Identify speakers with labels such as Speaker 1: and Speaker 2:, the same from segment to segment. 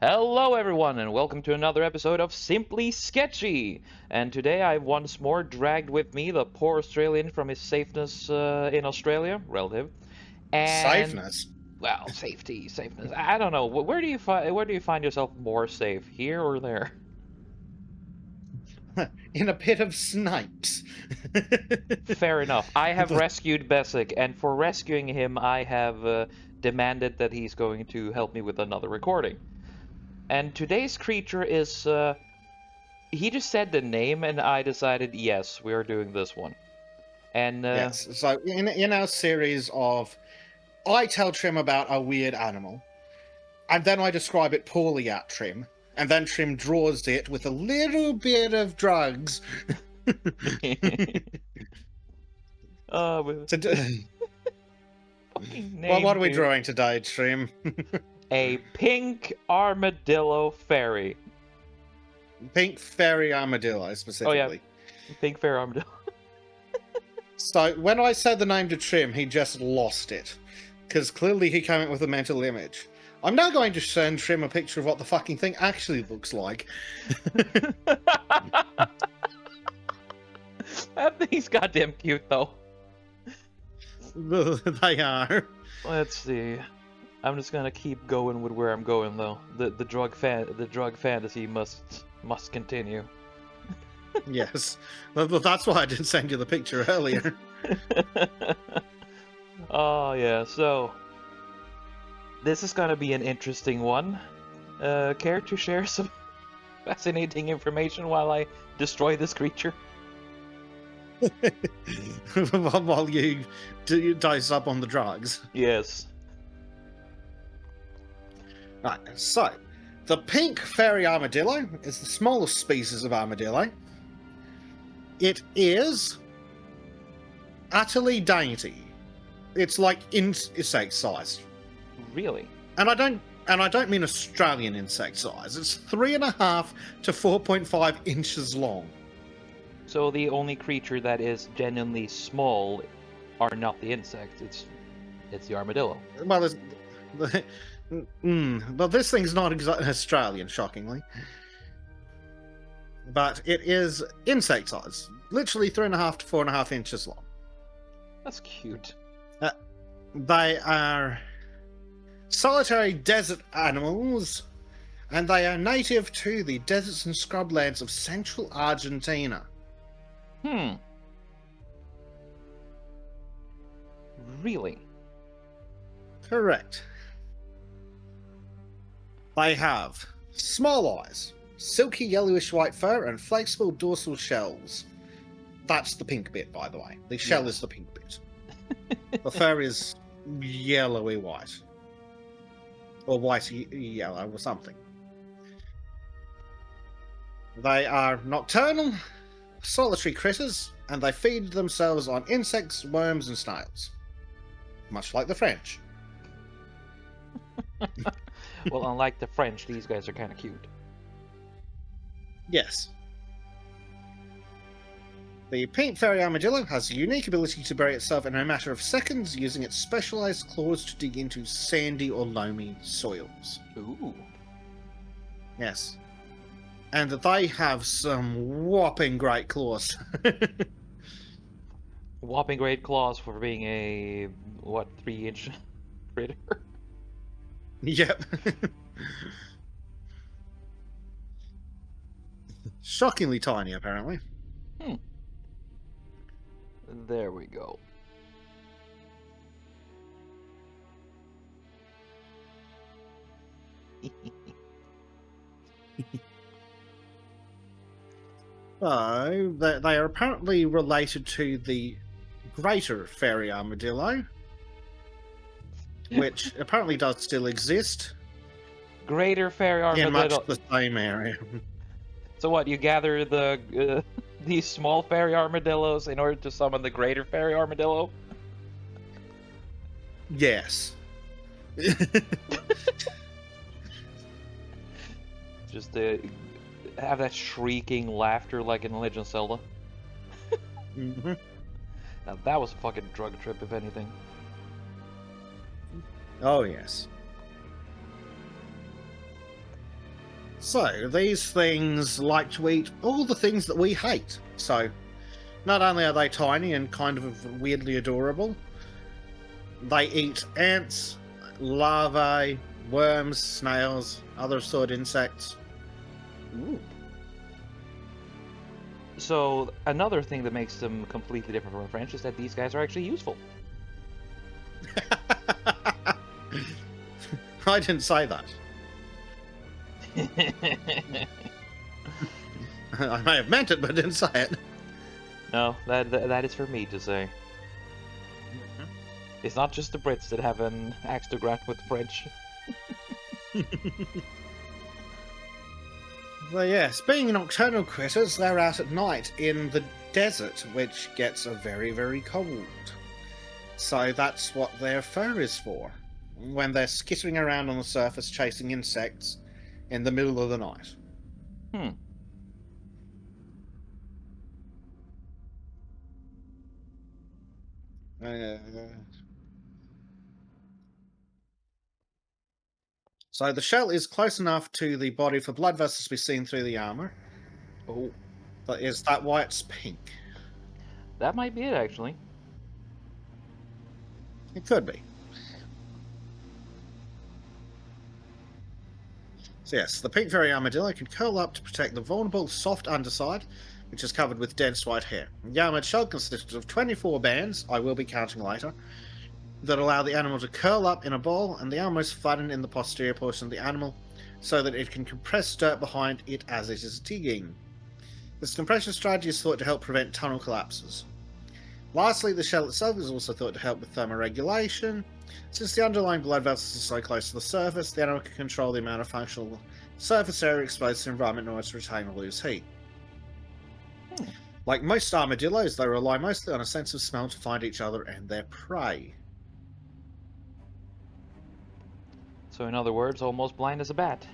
Speaker 1: Hello, everyone, and welcome to another episode of Simply Sketchy. And today I've once more dragged with me the poor Australian from his safeness in Australia, relative, and
Speaker 2: Safeness.
Speaker 1: well, safeness. I don't know. Where do you find yourself more safe, here or there?
Speaker 2: In a pit of snipes.
Speaker 1: Fair enough. I have rescued Bessic, and for rescuing him, I have demanded that he's going to help me with another recording. And today's creature is he just said the name, and I decided, yes, we are doing this one. And
Speaker 2: Yes. So in our series of I tell Trim about a weird animal, and then I describe it poorly at Trim, and then Trim draws it with a little bit of drugs.
Speaker 1: well,
Speaker 2: So,
Speaker 1: fucking
Speaker 2: well,
Speaker 1: name,
Speaker 2: what are we
Speaker 1: dude.
Speaker 2: drawing today, Trim?
Speaker 1: A pink armadillo fairy.
Speaker 2: Pink Fairy Armadillo,
Speaker 1: Oh yeah,
Speaker 2: specifically.
Speaker 1: pink fairy armadillo.
Speaker 2: So when I said the name to Trim, he just lost it. Because clearly he came up with a mental image. I'm now going to send Trim a picture of what the fucking thing actually looks like.
Speaker 1: That thing's goddamn cute, though.
Speaker 2: They are.
Speaker 1: Let's see. I'm just gonna keep going with where I'm going, though. The drug fantasy must continue.
Speaker 2: Yes. Well, that's why I didn't send you the picture earlier.
Speaker 1: Oh yeah, so this is gonna be an interesting one. Care to share some fascinating information while I destroy this creature?
Speaker 2: While you dice up on the drugs.
Speaker 1: Yes.
Speaker 2: Right, so the pink fairy armadillo is the smallest species of armadillo. It is utterly dainty. It's like insect size.
Speaker 1: Really?
Speaker 2: And I don't mean Australian insect size. It's 3.5 to 4.5 inches long.
Speaker 1: So the only creature that is genuinely small are not the insects. It's the armadillo.
Speaker 2: Well, well, this thing's not exactly Australian, shockingly. But it is insect size, literally 3.5 to 4.5 inches long.
Speaker 1: That's cute.
Speaker 2: They are solitary desert animals, and they are native to the deserts and scrublands of central Argentina.
Speaker 1: Really?
Speaker 2: Correct. They have small eyes, silky yellowish white fur, and flexible dorsal shells. That's the pink bit, by the way. The shell is the pink bit. The fur is yellowy white. Or white yellow or something. They are nocturnal, solitary critters, and they feed themselves on insects, worms, and snails. Much like the French.
Speaker 1: Well, unlike the French, these guys are kind of cute.
Speaker 2: Yes. The pink fairy armadillo has a unique ability to bury itself in a matter of seconds using its specialized claws to dig into sandy or loamy soils.
Speaker 1: Ooh.
Speaker 2: Yes. And they have some whopping great claws.
Speaker 1: Whopping great claws for being a, what, 3-inch critter?
Speaker 2: Yep. Shockingly tiny, apparently.
Speaker 1: There we go.
Speaker 2: So, they are apparently related to the greater fairy armadillo, which apparently does still exist
Speaker 1: Greater fairy
Speaker 2: in much
Speaker 1: armadillo.
Speaker 2: the same area.
Speaker 1: So what? You gather the these small fairy armadillos in order to summon the greater fairy armadillo?
Speaker 2: Yes.
Speaker 1: Just to have that shrieking laughter like in Legend of Zelda.
Speaker 2: Mm-hmm.
Speaker 1: Now that was a fucking drug trip, if anything.
Speaker 2: Oh, yes. So, these things like to eat all the things that we hate. So, not only are they tiny and kind of weirdly adorable, they eat ants, larvae, worms, snails, other sort of insects.
Speaker 1: Ooh. So another thing that makes them completely different from French is that these guys are actually useful.
Speaker 2: I didn't say that. I may have meant it, but didn't say it.
Speaker 1: No, that is for me to say. It's not just the Brits that have an axe to grind with the French.
Speaker 2: Well, yes, being nocturnal critters, they're out at night in the desert, which gets very, very cold. So that's what their fur is for, when they're skittering around on the surface chasing insects in the middle of the night.
Speaker 1: Hmm.
Speaker 2: So the shell is close enough to the body for blood vessels to be seen through the armor.
Speaker 1: Oh,
Speaker 2: But is that why it's pink?
Speaker 1: that might be it, actually.
Speaker 2: It could be. So yes, the Pink Fairy Armadillo can curl up to protect the vulnerable soft underside, which is covered with dense white hair. The armored shell consists of 24 bands, I will be counting later, that allow the animal to curl up in a ball, and the armor is flattened in the posterior portion of the animal so that it can compress dirt behind it as it is digging. This compression strategy is thought to help prevent tunnel collapses. Lastly, the shell itself is also thought to help with thermoregulation. Since the underlying blood vessels are so close to the surface, the animal can control the amount of functional surface area exposed to the environment in order to retain or lose heat. Like most armadillos, they rely mostly on a sense of smell to find each other and their prey.
Speaker 1: So in other words, almost blind as a bat.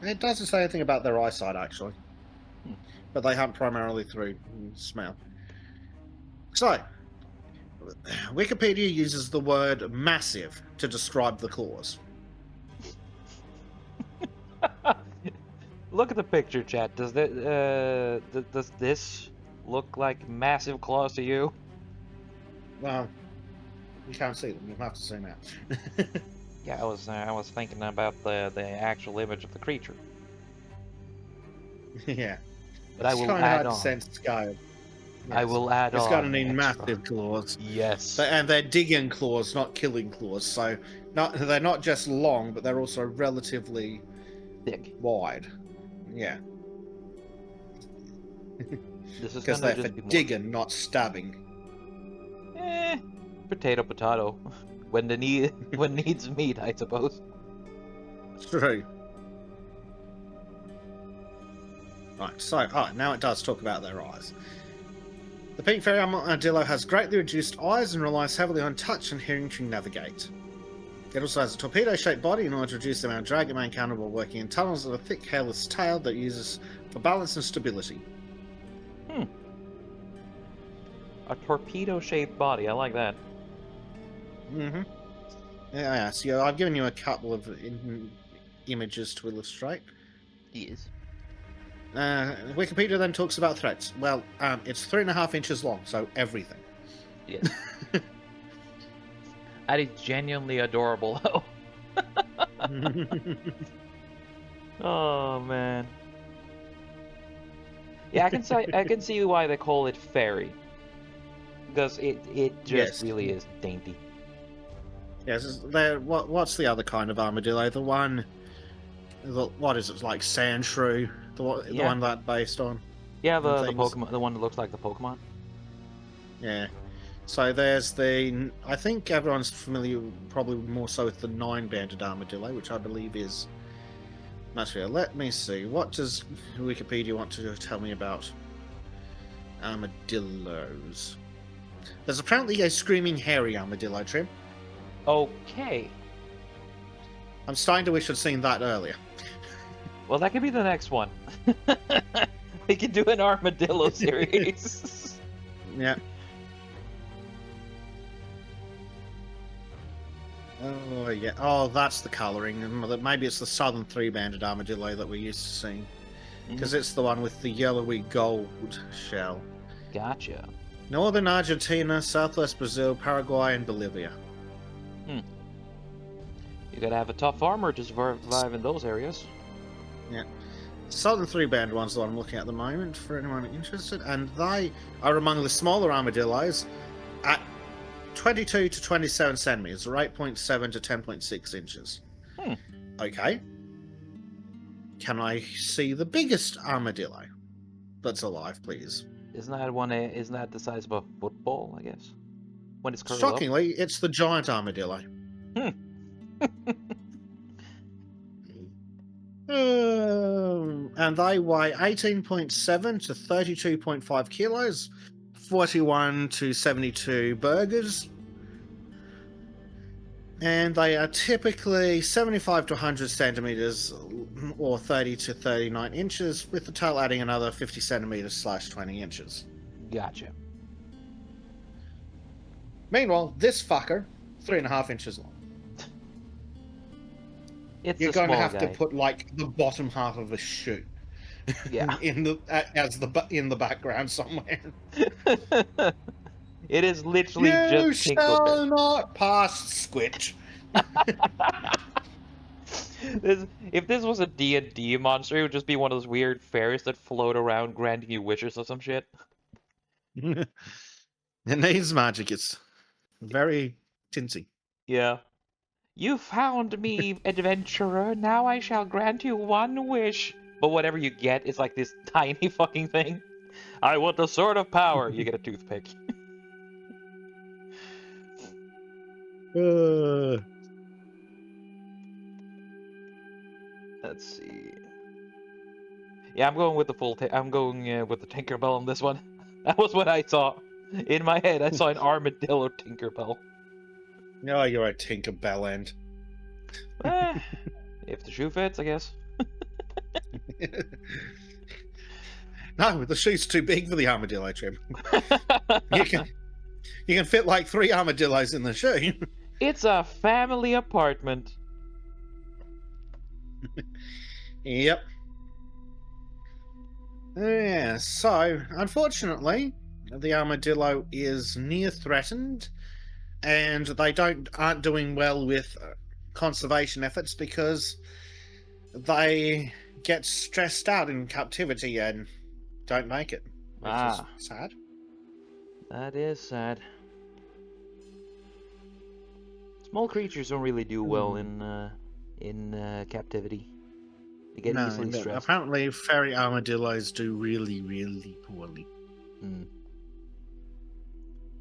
Speaker 2: It doesn't say anything about their eyesight, actually.
Speaker 1: Hmm.
Speaker 2: But they hunt primarily through smell. So, Wikipedia uses the word massive to describe the claws.
Speaker 1: Look at the picture, chat. Does this look like massive claws to you?
Speaker 2: Well, you can't see them. You'll have to zoom out.
Speaker 1: Yeah, I was thinking about the actual image of the creature.
Speaker 2: Yeah.
Speaker 1: But I
Speaker 2: It's
Speaker 1: will
Speaker 2: kind of
Speaker 1: add
Speaker 2: hard to
Speaker 1: on.
Speaker 2: sense scale.
Speaker 1: I will add
Speaker 2: It's
Speaker 1: on.
Speaker 2: got to need
Speaker 1: extra.
Speaker 2: massive claws.
Speaker 1: Yes.
Speaker 2: And they're digging claws, not killing claws. So they're not just long, but they're also relatively
Speaker 1: Thick.
Speaker 2: wide. Yeah.
Speaker 1: This is
Speaker 2: Because
Speaker 1: gonna
Speaker 2: they're for
Speaker 1: just be more.
Speaker 2: digging, not stabbing.
Speaker 1: Potato, potato. When needs meat, I suppose.
Speaker 2: True. Right, so now it does talk about their eyes. The Pink Fairy Armadillo has greatly reduced eyes and relies heavily on touch and hearing to navigate. It also has a torpedo-shaped body in order to reduce the amount of drag it may encounter while working in tunnels, and a thick, hairless tail that it uses for balance and stability.
Speaker 1: A torpedo-shaped body. I like that.
Speaker 2: Mm-hmm. Yeah, so I've given you a couple of images to illustrate.
Speaker 1: Yes.
Speaker 2: Wikipedia then talks about threats. Well, it's 3.5 inches long, so everything.
Speaker 1: Yes. That is genuinely adorable, though. Oh man. Yeah, I can see why they call it fairy. Because it just really is dainty.
Speaker 2: Yes, what's the other kind of armadillo? The one, what is it, like sand shrew? The one that based on?
Speaker 1: Yeah, the Pokemon, the one that looks like the Pokemon.
Speaker 2: Yeah. So there's the, I think everyone's familiar, probably more so with the 9-banded armadillo, which I believe is much better. Let me see. What does Wikipedia want to tell me about armadillos? There's apparently a screaming hairy armadillo, Trim.
Speaker 1: Okay.
Speaker 2: I'm starting to wish I'd seen that earlier.
Speaker 1: Well, that could be the next one. We could do an armadillo series.
Speaker 2: Yeah. Oh, yeah. Oh, that's the colouring. Maybe it's the southern three-banded armadillo that we're used to seeing. Because it's the one with the yellowy gold shell.
Speaker 1: Gotcha.
Speaker 2: Northern Argentina, southwest Brazil, Paraguay, and Bolivia.
Speaker 1: You gotta have a tough armor to survive in those areas.
Speaker 2: Yeah. Southern three-band one's the one I'm looking at the moment, for anyone interested. And they are among the smaller armadillos at 22 to 27 centimeters, or 8.7 to 10.6 inches. Okay. Can I see the biggest armadillo that's alive, please?
Speaker 1: Isn't that the size of a football, I guess? When it's curled
Speaker 2: Shockingly, it's the giant armadillo.
Speaker 1: up?
Speaker 2: And they weigh 18.7 to 32.5 kilos, 41 to 72 burgers. And they are typically 75 to 100 centimeters, or 30 to 39 inches, with the tail adding another 50 centimeters / 20 inches.
Speaker 1: Gotcha.
Speaker 2: Meanwhile, this fucker, 3.5 inches long. You're going to have to put like the bottom half of a shoe,
Speaker 1: yeah,
Speaker 2: in the background somewhere.
Speaker 1: It is literally
Speaker 2: You
Speaker 1: just
Speaker 2: shall not pass, Squitch.
Speaker 1: If this was a D&D monster, it would just be one of those weird fairies that float around granting you wishes or some shit.
Speaker 2: It needs magic. It's very tinsy.
Speaker 1: Yeah. You found me, adventurer. Now I shall grant you one wish. But whatever you get is like this tiny fucking thing. I want the sword of power. You get a toothpick. Let's see. Yeah, I'm going with the I'm going with the Tinkerbell on this one. That was what I saw. In my head, I saw an armadillo Tinkerbell.
Speaker 2: No, you're a Tinkerbell end.
Speaker 1: If the shoe fits, I guess.
Speaker 2: No, the shoe's too big for the armadillo trim. You can fit like 3 armadillos in the shoe.
Speaker 1: It's a family apartment.
Speaker 2: Yep. Yeah, so unfortunately, the armadillo is near threatened, and they aren't doing well with conservation efforts because they get stressed out in captivity and don't make it, which is sad.
Speaker 1: That is sad. Small creatures don't really do well in captivity. They get easily stressed.
Speaker 2: Apparently, fairy armadillos do really, really poorly.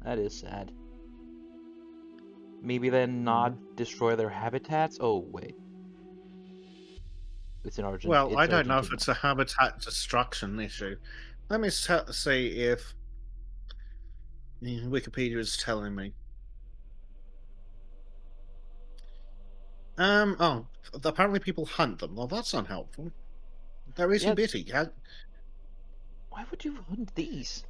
Speaker 1: That is sad. Maybe then not destroy their habitats? Oh, wait. It's an Argentina.
Speaker 2: Well, I don't know if it's a habitat destruction issue. Let me see if Wikipedia is telling me. Oh, apparently people hunt them. Well, that's unhelpful. They're itty bitty.
Speaker 1: Why would you hunt these?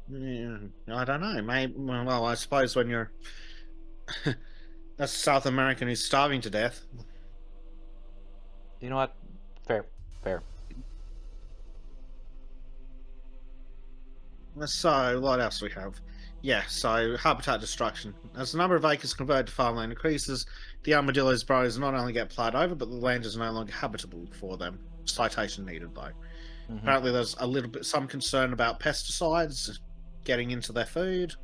Speaker 2: Yeah, I don't know. Maybe, well, I suppose when you're a South American who's starving to death.
Speaker 1: You know what? Fair.
Speaker 2: So, what else do we have? Yeah, so habitat destruction. As the number of acres converted to farmland increases, the armadillo's burrows not only get plowed over, but the land is no longer habitable for them. Citation needed, though. Apparently, there's some concern about pesticides getting into their food.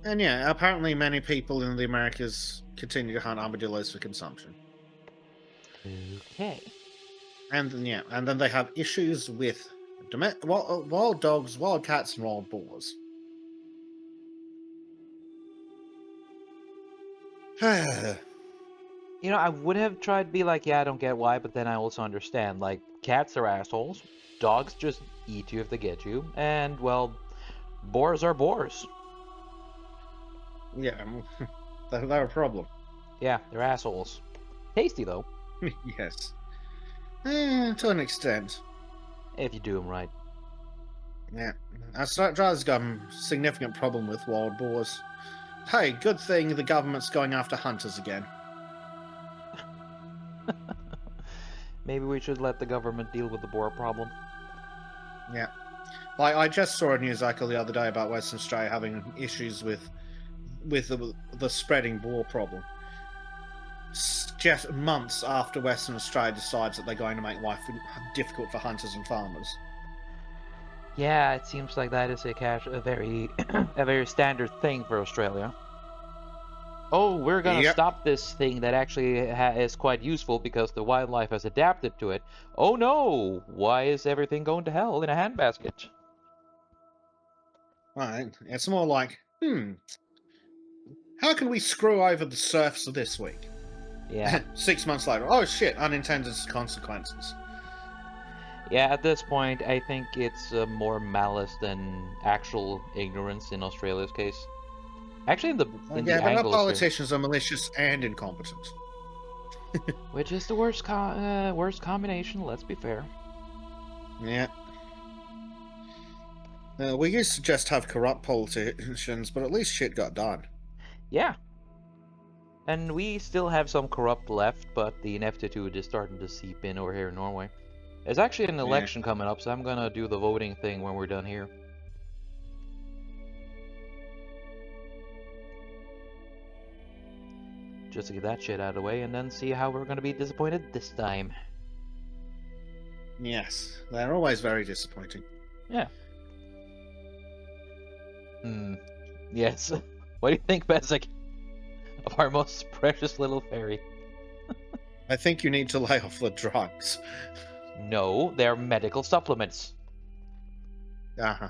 Speaker 2: And yeah, apparently many people in the Americas continue to hunt armadillos for consumption.
Speaker 1: Okay.
Speaker 2: And then they have issues with wild dogs, wild cats, and wild boars.
Speaker 1: You know, I would have tried to be like, yeah, I don't get why, but then I also understand. Like, cats are assholes. Dogs just eat you if they get you. And, well, boars are boars.
Speaker 2: Yeah, they're a problem.
Speaker 1: Yeah, they're assholes. Tasty, though.
Speaker 2: Yes. To an extent.
Speaker 1: If you do them right.
Speaker 2: Yeah. Australia's got a significant problem with wild boars. Hey, good thing the government's going after hunters again.
Speaker 1: Maybe we should let the government deal with the boar problem.
Speaker 2: Yeah. I just saw a news article the other day about Western Australia having issues with the spreading boar problem. Just months after Western Australia decides that they're going to make life difficult for hunters and farmers.
Speaker 1: Yeah, it seems like that is a very a very standard thing for Australia. Oh, we're gonna
Speaker 2: Yep.
Speaker 1: stop this thing that actually is quite useful because the wildlife has adapted to it. Oh no! Why is everything going to hell in a handbasket?
Speaker 2: Right. It's more like, how can we screw over the serfs this week?
Speaker 1: Yeah.
Speaker 2: 6 months later, oh shit, unintended consequences.
Speaker 1: Yeah, at this point, I think it's more malice than actual ignorance in Australia's case. Actually, in the
Speaker 2: Yeah, but our
Speaker 1: Anglos here,
Speaker 2: politicians are malicious and incompetent.
Speaker 1: which is the worst combination. Let's be fair.
Speaker 2: Yeah. We used to just have corrupt politicians, but at least shit got done.
Speaker 1: Yeah, and we still have some corrupt left, but the ineptitude is starting to seep in over here in Norway. There's actually an
Speaker 2: Yeah.
Speaker 1: election coming up, so I'm gonna do the voting thing when we're done here. Just to get that shit out of the way, and then see how we're gonna be disappointed this time.
Speaker 2: Yes, they're always very disappointing.
Speaker 1: Yeah. Yes. What do you think, Besik, of our most precious little fairy?
Speaker 2: I think you need to lay off the drugs.
Speaker 1: No, they're medical supplements.
Speaker 2: Uh-huh.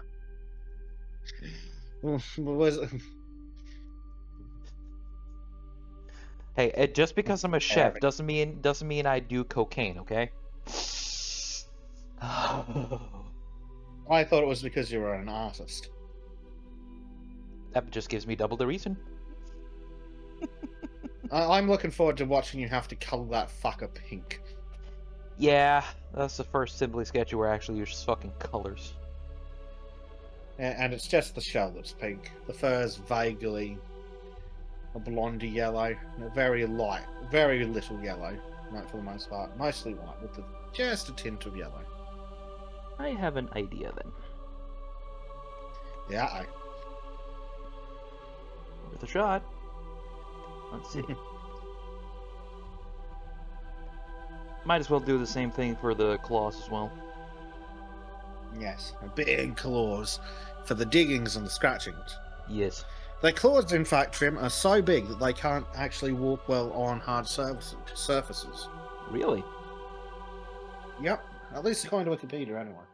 Speaker 2: Was
Speaker 1: Hey, just because I'm a chef
Speaker 2: Fairy.
Speaker 1: doesn't mean I do cocaine, okay?
Speaker 2: I thought it was because you were an artist.
Speaker 1: That just gives me double the reason.
Speaker 2: I'm looking forward to watching you have to color that fucker pink.
Speaker 1: Yeah, that's the first Simply Sketchy where I actually use fucking colors.
Speaker 2: And it's just the shell that's pink. The fur's vaguely a blondie yellow, very light, very little yellow, right, for the most part. Mostly white with just a tint of yellow.
Speaker 1: I have an idea then.
Speaker 2: Yeah.
Speaker 1: Worth a shot. Let's see. Might as well do the same thing for the claws as well.
Speaker 2: Yes, big claws for the diggings and the scratchings.
Speaker 1: Yes.
Speaker 2: Their claws, in fact, Trim, are so big that they can't actually walk well on hard surfaces.
Speaker 1: Really?
Speaker 2: Yep, at least according to Wikipedia, anyway.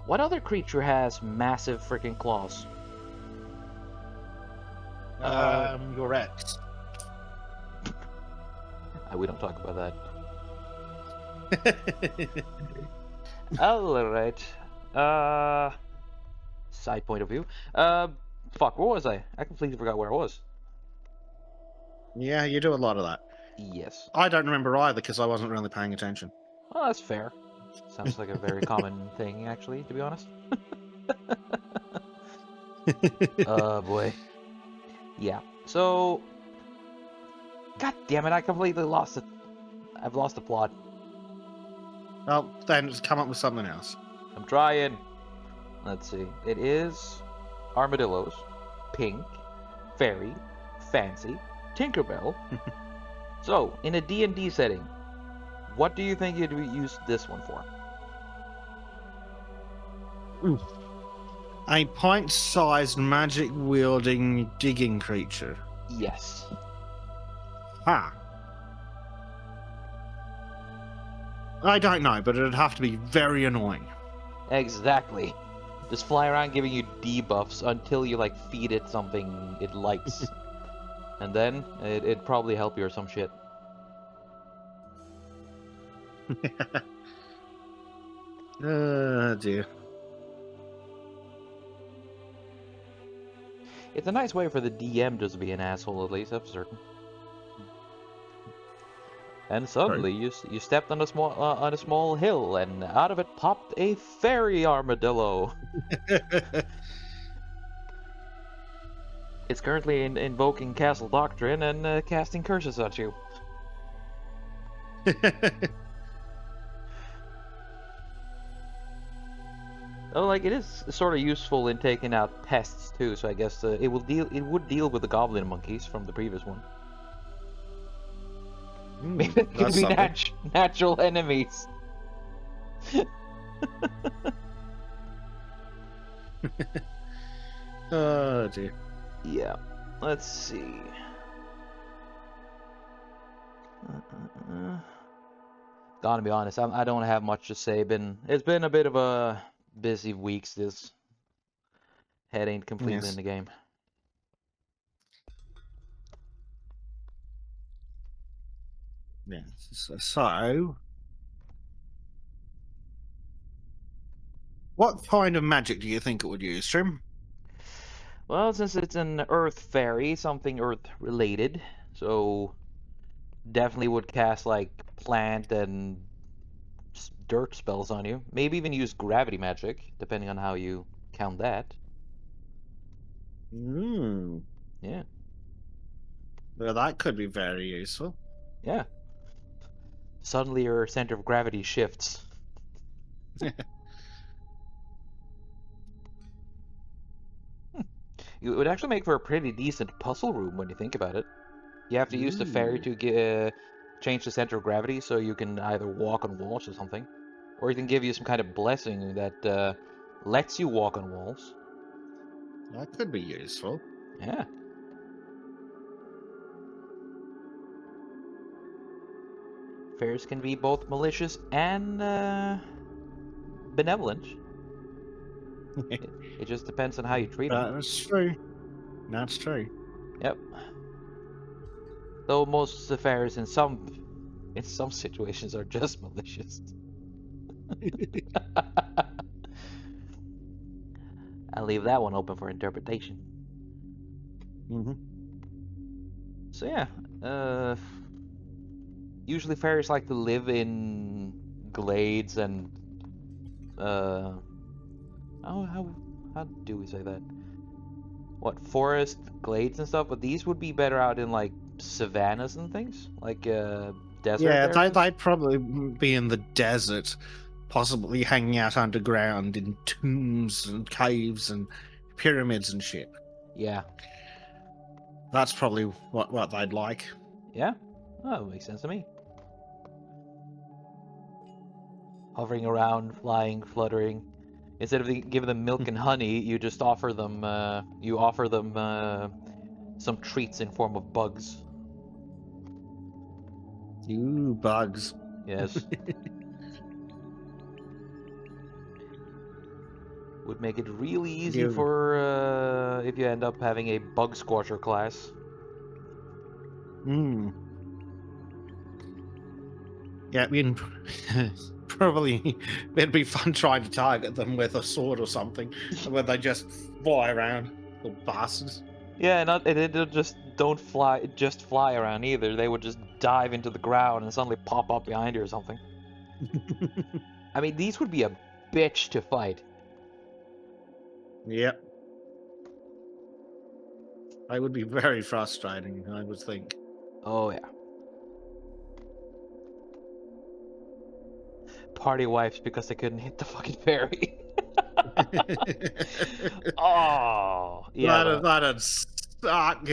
Speaker 1: What other creature has massive freaking claws?
Speaker 2: Your ex.
Speaker 1: We don't talk about that. Alright. Side point of view. Fuck, where was I? I completely forgot where I was.
Speaker 2: Yeah, you do a lot of that.
Speaker 1: Yes.
Speaker 2: I don't remember either because I wasn't really paying attention.
Speaker 1: Well, that's fair. Sounds like a very common thing, actually, to be honest. Oh, boy. Yeah, so... God damn it, I completely lost it. I've lost the plot.
Speaker 2: Well, then just come up with something else.
Speaker 1: I'm trying. Let's see. It is armadillos, pink, fairy, fancy, Tinkerbell. So, in a D&D setting, what do you think you'd use this one for?
Speaker 2: A pint-sized magic-wielding digging creature.
Speaker 1: Yes.
Speaker 2: Ha. I don't know, but it'd have to be very annoying.
Speaker 1: Exactly. Just fly around giving you debuffs until you, like, feed it something it likes. And then, it'd probably help you or some shit.
Speaker 2: Oh, dear.
Speaker 1: It's a nice way for the DM just to be an asshole, at least, that's for certain. And suddenly, you stepped on a small hill, and out of it popped a fairy armadillo. It's currently invoking Castle Doctrine and casting curses at you. Oh, like it is sort of useful in taking out pests too. So I guess it would deal with the goblin monkeys from the previous one. Maybe it could
Speaker 2: That's
Speaker 1: be
Speaker 2: something.
Speaker 1: natural enemies.
Speaker 2: Oh dear.
Speaker 1: Yeah. Let's see. Gotta be honest, I don't have much to say. It's been a bit of a busy weeks. This head ain't completely in
Speaker 2: Yes.
Speaker 1: the game.
Speaker 2: Yes. So, what kind of magic do you think it would use, Trim?
Speaker 1: Well, since it's an earth fairy, something earth related, so definitely would cast like plant and dirt spells on you. Maybe even use gravity magic, depending on how you count that.
Speaker 2: Hmm.
Speaker 1: Yeah,
Speaker 2: Well, that could be very useful.
Speaker 1: yeah. Suddenly your center of gravity shifts. It would actually make for a pretty decent puzzle room when you think about it. You have to use the fairy
Speaker 2: Ooh.
Speaker 1: to change the center of gravity so you can either walk on walls or something. Or it can give you some kind of blessing that lets you walk on walls.
Speaker 2: That could be useful.
Speaker 1: Yeah. Fairies can be both malicious and benevolent. It just depends on how you treat them.
Speaker 2: That's true. That's true.
Speaker 1: Yep. Though most fairies in some situations are just malicious. I'll leave that one open for interpretation.
Speaker 2: Hmm.
Speaker 1: So yeah, usually fairies like to live in glades and uh, how do we say that? What, forest glades and stuff? But these would be better out in like savannas and things, like desert
Speaker 2: Yeah,
Speaker 1: areas.
Speaker 2: they'd probably be in the desert, possibly hanging out underground in tombs and caves and pyramids and shit.
Speaker 1: Yeah,
Speaker 2: That's probably what they'd like.
Speaker 1: yeah. Oh, that makes sense to me. Hovering around, flying, fluttering. Instead of giving them milk and honey, you offer them some treats in form of bugs.
Speaker 2: Ooh, bugs.
Speaker 1: Yes, would make it really easy
Speaker 2: You,
Speaker 1: for if you end up having a bug squasher class.
Speaker 2: mm. Yeah, I mean, probably it'd be fun trying to target them with a sword or something, where they just fly around, little bastards.
Speaker 1: Yeah, not they just don't fly around either. They would just dive into the ground and suddenly pop up behind you or something. I mean, these would be a bitch to fight.
Speaker 2: Yep, they would be very frustrating, I would think.
Speaker 1: Oh yeah. Party wipes because they couldn't hit the fucking fairy. Oh, yeah, but
Speaker 2: That'd suck.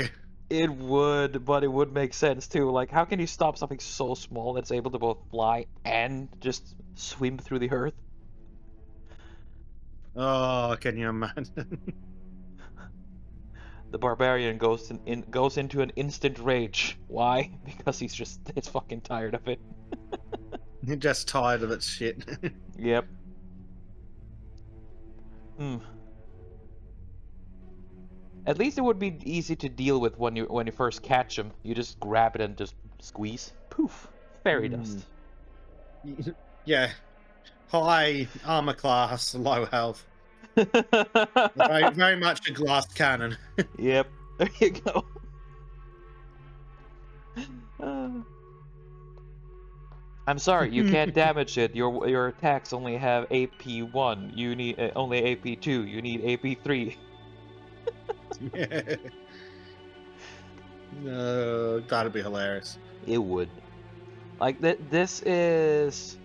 Speaker 1: it would, but it would make sense too. Like, how can you stop something so small that's able to both fly and just swim through the earth?
Speaker 2: Oh, can you imagine?
Speaker 1: The barbarian goes into an instant rage. Why? Because he's fucking tired of it.
Speaker 2: You're just tired of its shit.
Speaker 1: Yep. Hmm. At least it would be easy to deal with when you first catch him. You just grab it and just squeeze. Poof. Fairy
Speaker 2: Mm.
Speaker 1: dust.
Speaker 2: Yeah, high armor class, low health. Very, very much a glass cannon.
Speaker 1: Yep. There you go. Uh, I'm sorry, you can't damage it. Your attacks only have AP 1. You need only AP 2. You need AP 3.
Speaker 2: That'd be hilarious.
Speaker 1: It would. Like this is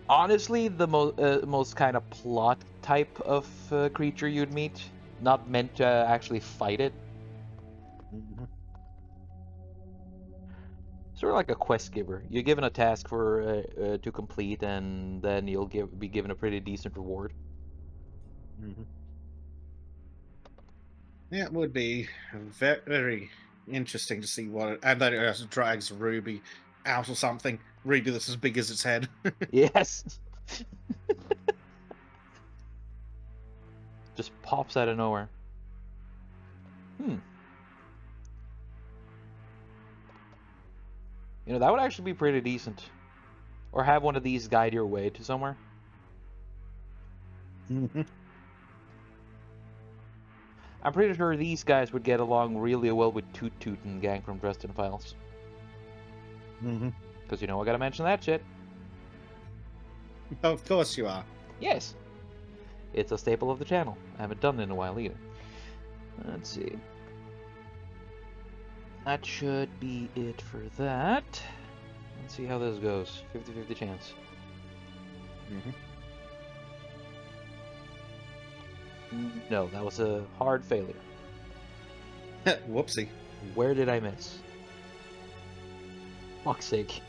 Speaker 1: honestly the most kind of plot type of creature you'd meet, not meant to actually fight it.
Speaker 2: Mhm.
Speaker 1: Sort of like a quest giver. You're given a task for to complete, and then you'll be given a pretty decent reward.
Speaker 2: Mhm. Yeah, it would be very, very interesting to see what it, and then it also drags Ruby out or something. Ruby that's as big as its head.
Speaker 1: Yes. Just pops out of nowhere. Hmm. You know, that would actually be pretty decent. Or have one of these guide your way to somewhere.
Speaker 2: Mhm.
Speaker 1: I'm pretty sure these guys would get along really well with Toot Toot and Gang from Dresden Files.
Speaker 2: Mhm.
Speaker 1: Because, you know, I gotta mention that shit.
Speaker 2: Of course you are.
Speaker 1: Yes. It's a staple of the channel. I haven't done it in a while either. Let's see. That should be it for that. Let's see how this goes. 50-50 chance.
Speaker 2: Mhm.
Speaker 1: No, that was a hard failure.
Speaker 2: Whoopsie.
Speaker 1: Where did I miss? Fuck's sake.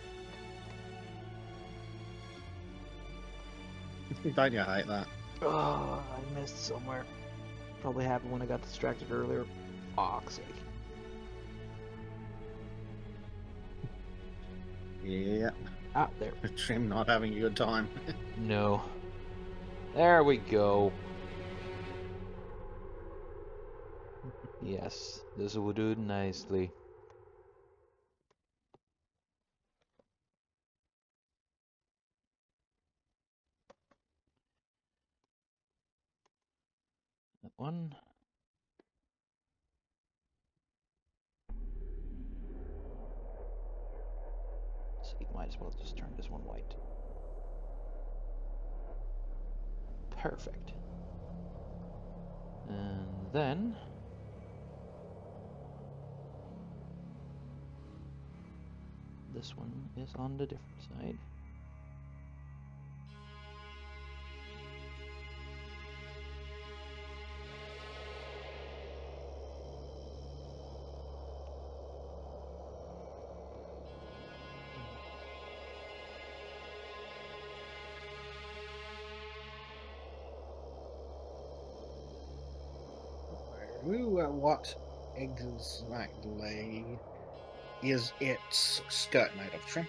Speaker 2: Don't you hate that?
Speaker 1: Oh, I missed somewhere. Probably happened when I got distracted earlier. Fuck's sake.
Speaker 2: Yeah.
Speaker 1: Ah, there.
Speaker 2: Trim not having a good time.
Speaker 1: No. There we go. Yes, this will do nicely. That one. So you might as well just turn this one white. Perfect. And then this one is on the different side.
Speaker 2: Ooh, what exactly is its skirt made of, Trim?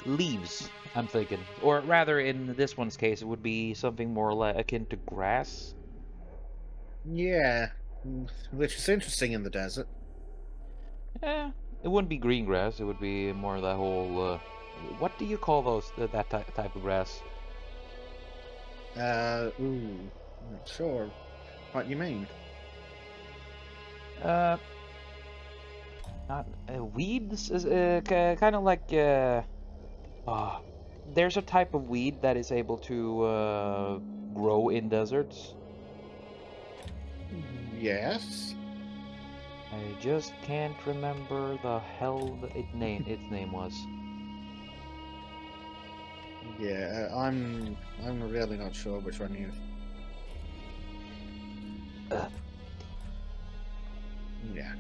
Speaker 1: Leaves, I'm thinking. Or rather, in this one's case, it would be something more like akin to grass.
Speaker 2: Yeah, which is interesting in the desert.
Speaker 1: Eh, it wouldn't be green grass. It would be more that whole. What do you call those? That type of grass?
Speaker 2: Not sure what you mean.
Speaker 1: Uh, not weeds. Is kind of like ah, there's a type of weed that is able to grow in deserts.
Speaker 2: Yes.
Speaker 1: I just can't remember the hell its name was.
Speaker 2: Yeah, I'm really not sure which one you.
Speaker 1: Ugh.
Speaker 2: Yeah.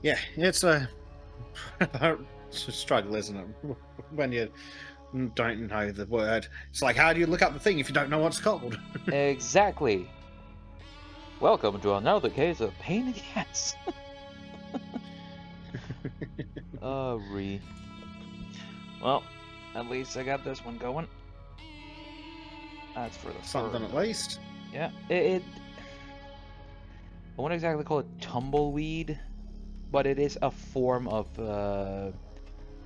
Speaker 2: Yeah, it's a struggle, isn't it? When you don't know the word, it's like, how do you look up the thing if you don't know what it's called?
Speaker 1: Exactly. Welcome to another case of pain in the ass. Re. Well, at least I got this one going. That's for the
Speaker 2: Something
Speaker 1: fur.
Speaker 2: at least.
Speaker 1: Yeah, it I wouldn't exactly call it tumbleweed, but it is a form of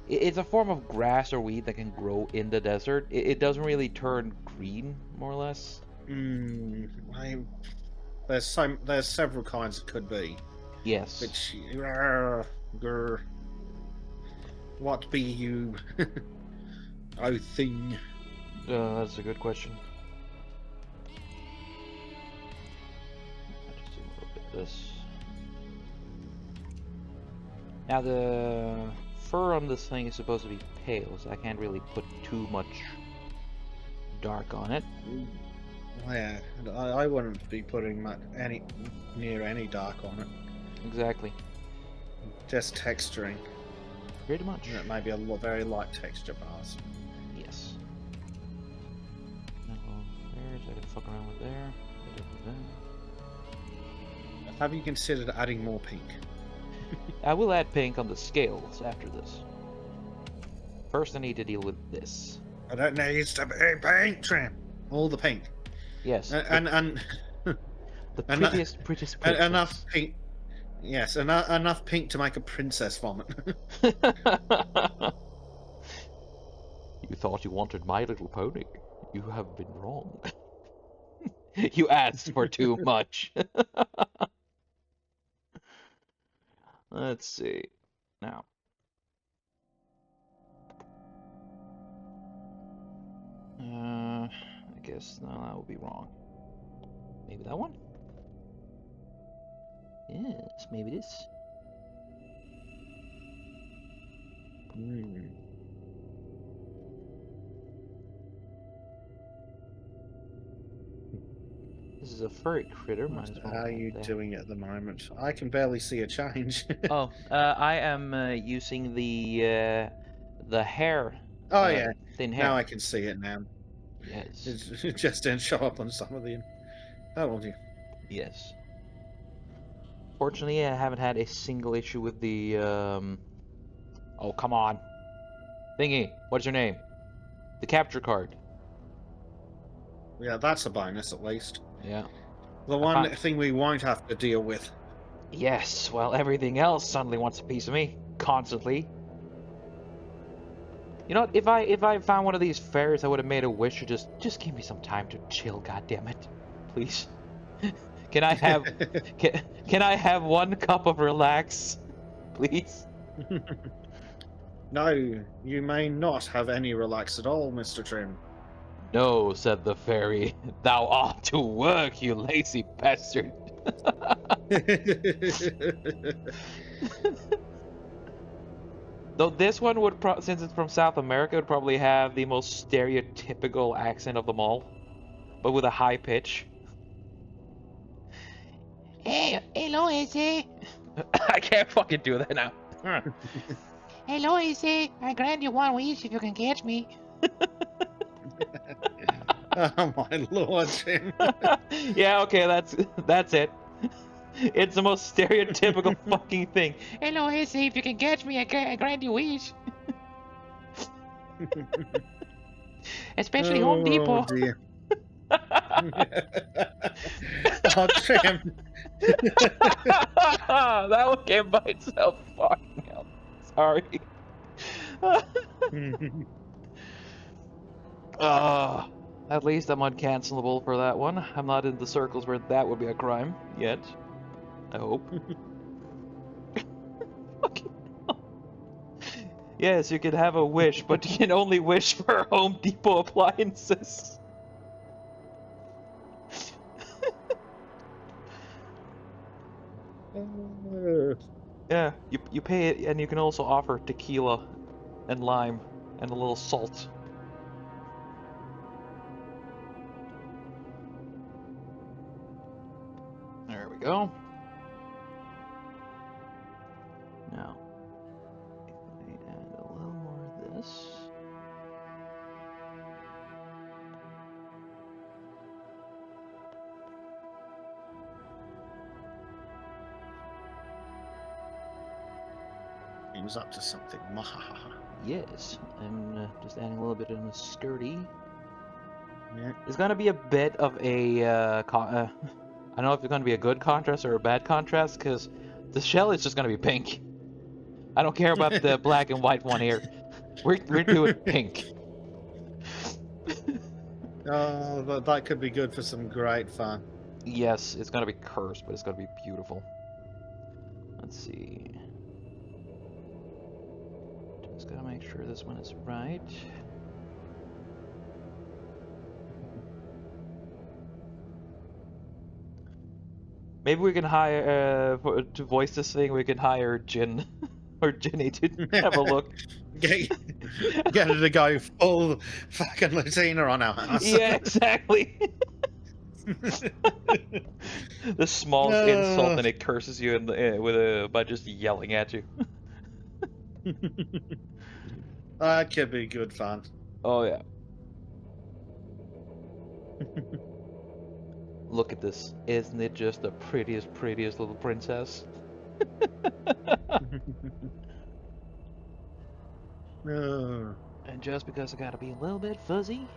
Speaker 1: it's a form of grass or weed that can grow in the desert. It doesn't really turn green, more or less.
Speaker 2: Mm, I, there's several kinds it could be.
Speaker 1: Yes.
Speaker 2: Which what be you? Oh thing.
Speaker 1: That's a good question. I'll just do a little bit of this. Now the fur on this thing is supposed to be pale, so I can't really put too much dark on it.
Speaker 2: Yeah, I wouldn't be putting near any dark on it.
Speaker 1: Exactly.
Speaker 2: Just texturing.
Speaker 1: Pretty much.
Speaker 2: And it may be a very light texture bars.
Speaker 1: Yes. No, there's I can fuck around with there.
Speaker 2: Have you considered adding more pink?
Speaker 1: I will add pink on the scales after this. First I need to deal with this.
Speaker 2: I don't need to be pink trim. All the pink.
Speaker 1: Yes.
Speaker 2: And
Speaker 1: the prettiest princess.
Speaker 2: enough pink. Yes, enough pink to make a princess vomit.
Speaker 1: You thought you wanted My Little Pony. You have been wrong. You asked for too much. Let's see. Now. I guess no, that would be wrong. Maybe that one? Yes, maybe this. This is a furry critter. Might as well.
Speaker 2: How are you doing at the moment? I can barely see a change.
Speaker 1: Oh, I am using the hair.
Speaker 2: Oh yeah,
Speaker 1: thin hair.
Speaker 2: now I can see it now.
Speaker 1: Yes.
Speaker 2: It just didn't show up on some of the. How old are you?
Speaker 1: Yes. Fortunately, I haven't had a single issue with the. Oh, come on. Thingy, what's your name? The capture card.
Speaker 2: Yeah, that's a bonus at least.
Speaker 1: Yeah.
Speaker 2: The one thing we won't have to deal with.
Speaker 1: Yes, well, everything else suddenly wants a piece of me. Constantly. You know what? If I found one of these fairies, I would have made a wish to just give me some time to chill, goddammit. Please. Can I have can I have one cup of relax? Please?
Speaker 2: No, you may not have any relax at all, Mr. Trim.
Speaker 1: No, said the fairy. Thou ought to work, you lazy bastard. Though this one would, since it's from South America, would probably have the most stereotypical accent of them all, but with a high pitch. Hey, hello, Izzy. I can't fucking do that now. Hello, Izzy. I grant you one wish if you can catch me.
Speaker 2: Oh my lord, Jim.
Speaker 1: Yeah, okay, that's it. It's the most stereotypical fucking thing. Hello, Izzy. If you can catch me, I grant you wish. Especially Home Depot.
Speaker 2: Dear. Oh, Trim.
Speaker 1: That one came by itself. Fucking hell. Sorry. At least I'm uncancelable for that one. I'm not in the circles where that would be a crime yet. I hope. Fucking hell. Yes, you can have a wish, but you can only wish for Home Depot appliances. Yeah, you pay it, and you can also offer tequila and lime and a little salt. There we go. Now, if I add a little more of this.
Speaker 2: He was up to something.
Speaker 1: Yes, I'm just adding a little bit in the skirty.
Speaker 2: Yeah.
Speaker 1: There's gonna be a bit of a, I don't know if it's gonna be a good contrast or a bad contrast, because the shell is just gonna be pink. I don't care about the black and white one here. We're doing pink.
Speaker 2: Oh, that could be good for some great fun.
Speaker 1: Yes, it's gonna be cursed, but it's gonna be beautiful. Let's see. Just gotta make sure this one is right. Maybe we can hire to voice this thing. We can hire Jin or Ginny to have a look.
Speaker 2: Get, get her to go full fucking Latina on our house.
Speaker 1: Yeah, exactly. The smallest insult, and it curses you by just yelling at you.
Speaker 2: That could be good fun.
Speaker 1: Oh yeah. Look at this. Isn't it just the prettiest, prettiest little princess?
Speaker 2: Uh,
Speaker 1: And just because I gotta be a little bit fuzzy.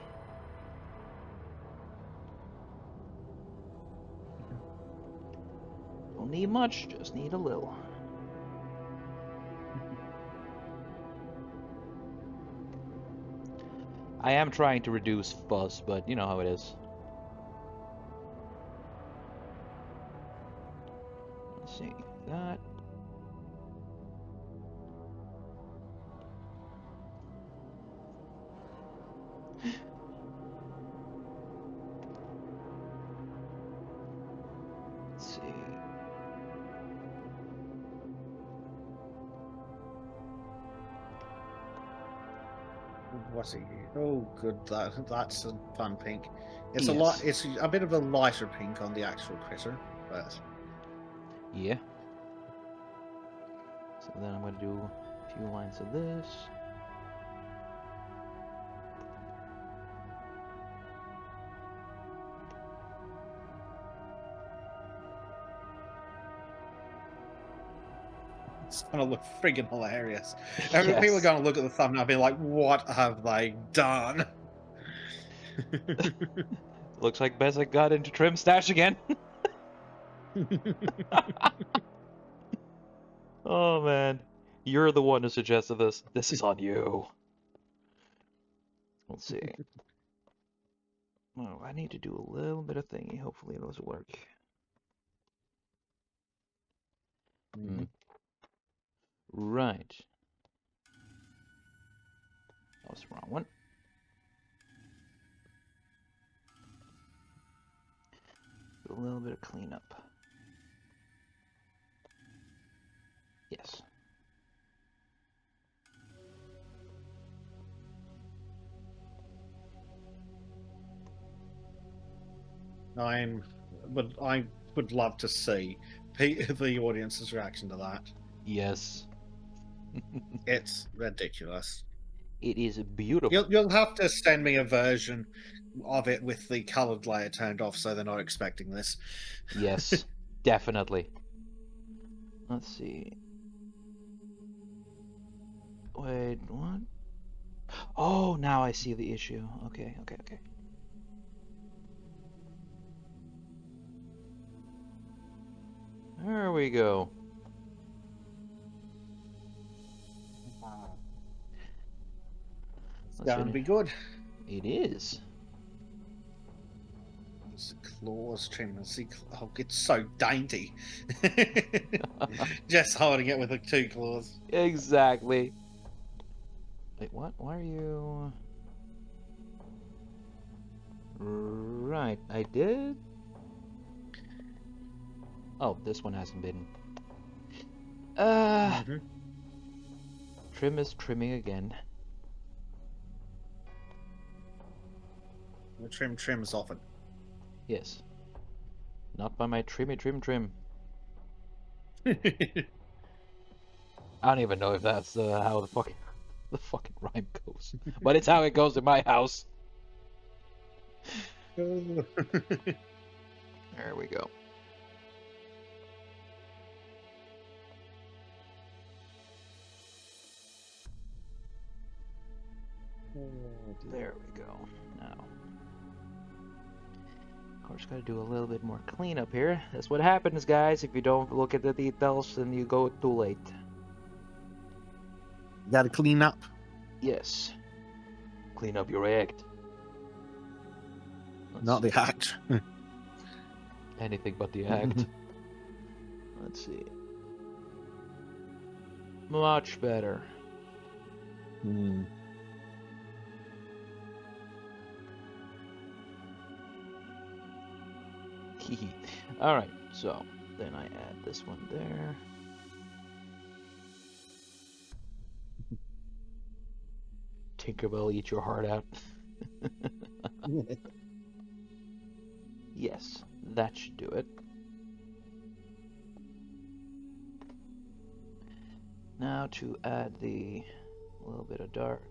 Speaker 1: Don't need much, just need a little. I am trying to reduce fuzz, but you know how it is. Let's see. That. Let's see.
Speaker 2: what's it? Oh, good. That's a fun pink. It's a lot.
Speaker 1: Yes.
Speaker 2: It's a bit of a lighter pink on the actual critter, but
Speaker 1: Yeah. So then I'm gonna do a few lines of this.
Speaker 2: it's gonna look friggin' hilarious. People are
Speaker 1: Yes.
Speaker 2: gonna look at the thumbnail and be like, "What have they done?"
Speaker 1: Looks like Bezek got into Trim Stash again. Oh man. You're the one who suggested this. This is on you. Let's see. Oh, I need to do a little bit of thingy. Hopefully it'll work. Right. That was the wrong one. Do a little bit of cleanup. Yes.
Speaker 2: I would love to see the audience's reaction to that.
Speaker 1: Yes.
Speaker 2: It's ridiculous.
Speaker 1: It is beautiful.
Speaker 2: You'll have to send me a version of it with the colored layer turned off, so they're not expecting this.
Speaker 1: Yes. Definitely. Let's see. Wait, what? Oh, now I see the issue. Okay. There we go.
Speaker 2: It's
Speaker 1: Let's
Speaker 2: gonna
Speaker 1: finish.
Speaker 2: be good.
Speaker 1: It is.
Speaker 2: Claws trim and see. Oh, it's so dainty. Just holding it with the two claws.
Speaker 1: Exactly. Wait, what? Why are you... Right, I did? Oh, this one hasn't been... Trim is trimming again.
Speaker 2: The trims often.
Speaker 1: Yes. Not by my trim. I don't even know if that's how the fucking rhyme goes. But it's how it goes in my house. There we go. There we go. Now, of course, got to do a little bit more cleanup here. That's what happens, guys. If you don't look at the details, then you go too late.
Speaker 2: You gotta clean up.
Speaker 1: Yes. Clean up your act.
Speaker 2: Not the act.
Speaker 1: Anything but the act. Let's see. Much better. Alright, so Then I add this one there. Tinkerbell, eat your heart out. Yes, that should do it. Now to add the little bit of dark,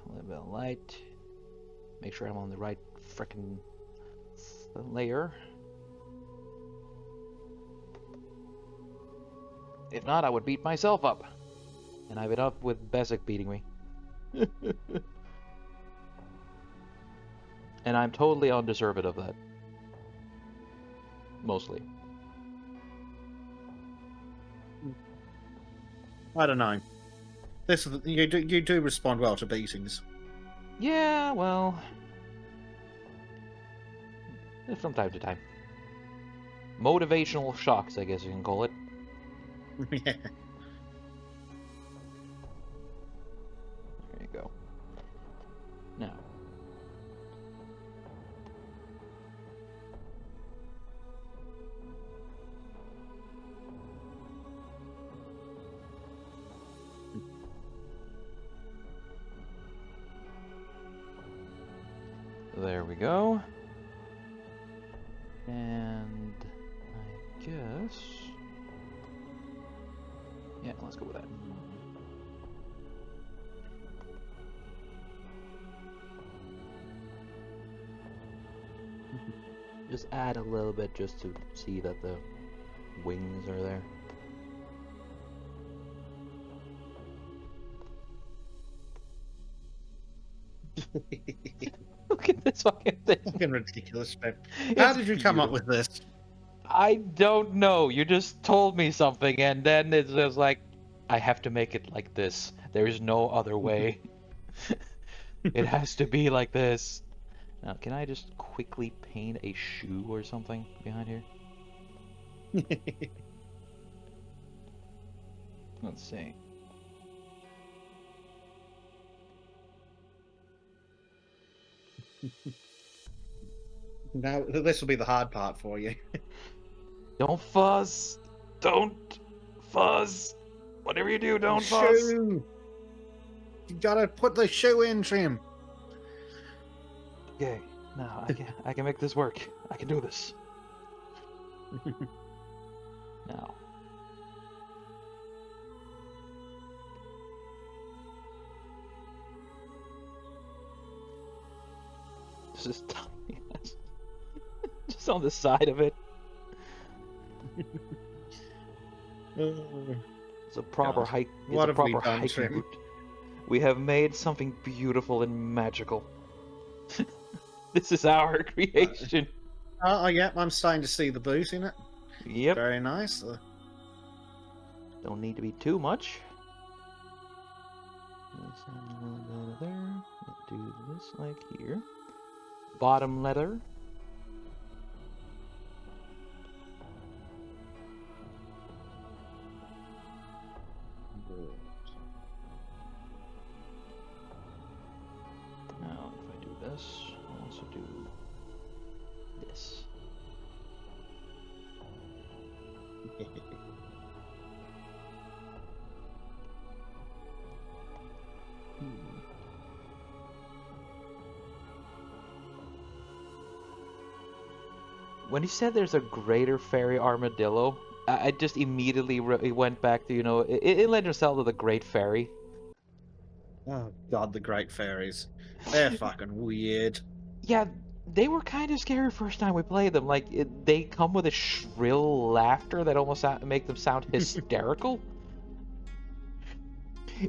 Speaker 1: a little bit of light. Make sure I'm on the right frickin' layer. If not, I would beat myself up. And I've been up with Besic beating me. And I'm totally undeserved of that. Mostly.
Speaker 2: I don't know. You do respond well to beatings.
Speaker 1: Yeah, well, from time to time. Motivational shocks, I guess you can call it.
Speaker 2: Yeah.
Speaker 1: There you go. Now. There we go. And I guess... yeah, let's go with that. Just add a little bit just to see that the wings are there. Look at this fucking thing.
Speaker 2: Fucking ridiculous, man. How did you come up with this?
Speaker 1: I don't know. You just told me something, and then it's just like, I have to make it like this. There is no other way. It has to be like this. Now, can I just quickly paint a shoe or something behind here? Let's see.
Speaker 2: Now, this will be the hard part for you.
Speaker 1: Don't fuzz. Don't fuzz. Whatever you do, don't fuzz.
Speaker 2: Shoe. You gotta put the shoe in, Trim.
Speaker 1: Okay, now I can make this work. I can do this. Now. This is tiny. Just on the side of it. It's a proper hike.
Speaker 2: What
Speaker 1: It's a
Speaker 2: have we
Speaker 1: proper
Speaker 2: done,
Speaker 1: hiking
Speaker 2: Trim?
Speaker 1: route. We have made something beautiful and magical. This is our creation.
Speaker 2: Oh, yeah, I'm starting to see the boot in it.
Speaker 1: Yep.
Speaker 2: Very nice.
Speaker 1: Don't need to be too much. Let's add a little bit of there. Let's do this like here. Bottom leather. Now, if I do this, I'll also do this. When he said there's a greater fairy armadillo, I just immediately went back to, you know, in Legend of Zelda, the Great Fairy.
Speaker 2: Oh, God, the Great Fairies. They're fucking weird.
Speaker 1: Yeah, they were kind of scary first time we played them. Like, they come with a shrill laughter that almost make them sound hysterical.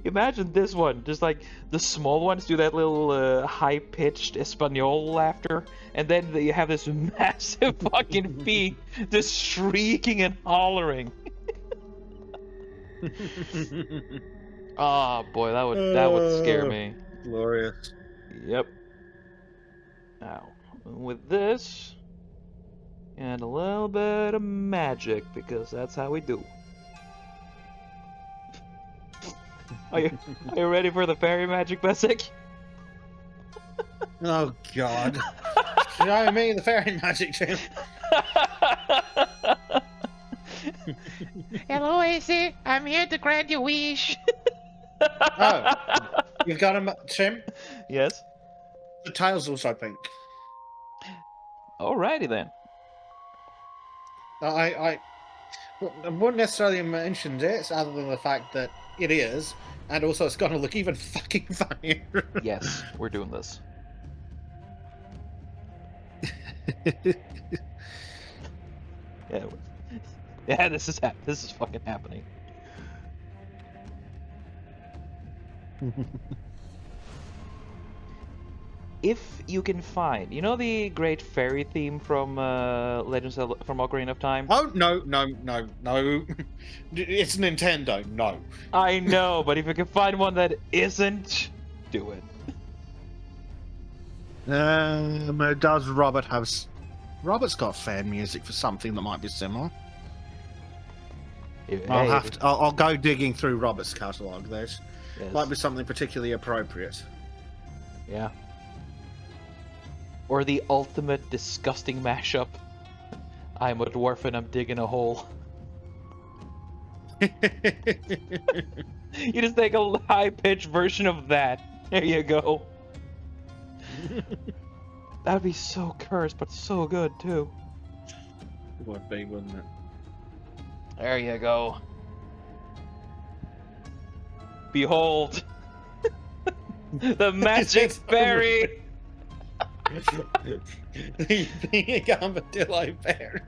Speaker 1: Imagine this one, just like the small ones do that little high-pitched Espanol laughter, and then you have this massive fucking beak just shrieking and hollering. Oh boy, that would scare me.
Speaker 2: Glorious.
Speaker 1: Yep. Now, with this, and a little bit of magic, because that's how we do. Are you ready for the fairy magic, Besic?
Speaker 2: Oh, God. Show me the fairy magic, Trim.
Speaker 1: Hello, AC. I'm here to grant your wish.
Speaker 2: Oh, you've got him, Tim?
Speaker 1: Yes.
Speaker 2: The tail's also pink.
Speaker 1: Alrighty then.
Speaker 2: I wouldn't necessarily mention it, other than the fact that it is, and also it's going to look even fucking funnier.
Speaker 1: Yes, we're doing this. Yeah. Yeah, this is fucking happening. If you can find, you know the great fairy theme from from Ocarina of Time?
Speaker 2: Oh, no. It's Nintendo, no.
Speaker 1: I know, but if you can find one that isn't, do it.
Speaker 2: Does Robert have... Robert's got fan music for something that might be similar. I'll go digging through Robert's catalogue. There's might be something particularly appropriate.
Speaker 1: Yeah. Or the ultimate disgusting mashup. I'm a dwarf and I'm digging a hole. You just take a high-pitched version of that. There you go. That'd be so cursed, but so good, too.
Speaker 2: It would be, wouldn't it?
Speaker 1: There you go. Behold. The magic fairy!
Speaker 2: The Pink Armadillo fairy.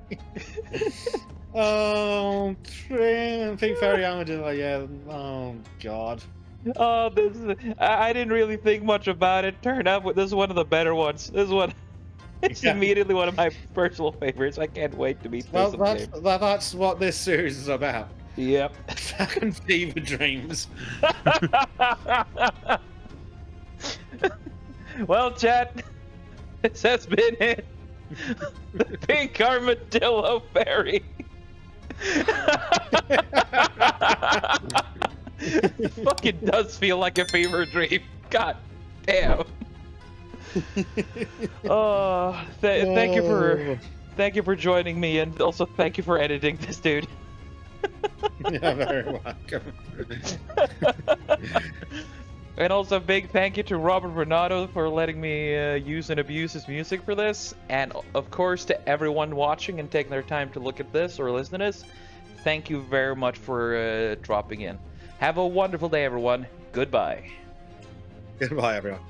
Speaker 2: Oh, Pink Fairy Armadillo, yeah. Oh, God.
Speaker 1: Oh, I didn't really think much about it. Turned out this is one of the better ones. This is one. It's immediately one of my personal favorites. I can't wait to meet this.
Speaker 2: That's what this series is about.
Speaker 1: Yep.
Speaker 2: Fucking fever dreams.
Speaker 1: Well, chat, this has been it. The Pink Armadillo Fairy. It fucking does feel like a fever dream. God damn. Oh, thank you for joining me, and also thank you for editing this, dude.
Speaker 2: You're very welcome.
Speaker 1: And also a big thank you to Robert Renato for letting me use and abuse his music for this. And of course to everyone watching and taking their time to look at this or listen to this. Thank you very much for dropping in. Have a wonderful day, everyone. Goodbye.
Speaker 2: Goodbye, everyone.